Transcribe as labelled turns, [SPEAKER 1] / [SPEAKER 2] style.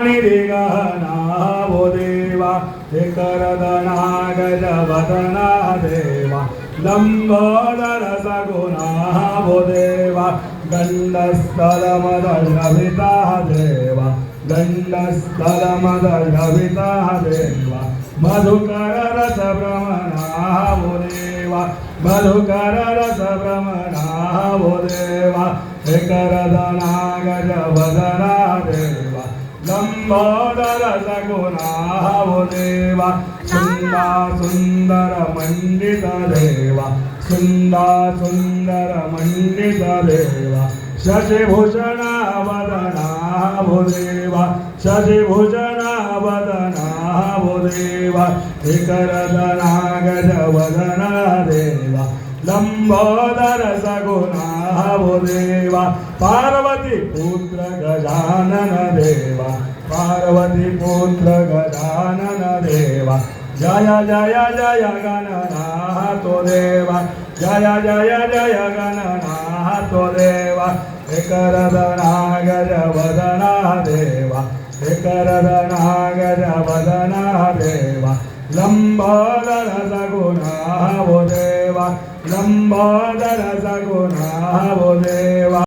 [SPEAKER 1] गहना वो देवा हे करदना गजवदना देवा लंबोदर सगुणा वो देवा गंडस्थलमदलभिता देवा गंडस्थलमदलभिता देवा मधुकर रस भ्रमणा वो देवा मधुकर रस भ्रमणा वो देवा हे करदना गजवदना देवा लंबोदर सगुणा वो देवा सुंदर सुंदर मंडित देवा सुंदर सुंदर मंडित देवा शशिभूषण वदना वो देवा शशिभूषण वदना वो देवा हे करदना गजवदना देवा लंबोदर सगुणा वो देवा पार्वती पुत्र गजानन देवा पार्वती पुत्र गजानन देवा जय जय जय गणनाथो देवा जय जय जय गणनाथो देवा हे करदना गजवदना देवा हे करदना गजवदना देवा लंबोदर सगुणा वो देवा लंबोदर सगुणा वो देवा।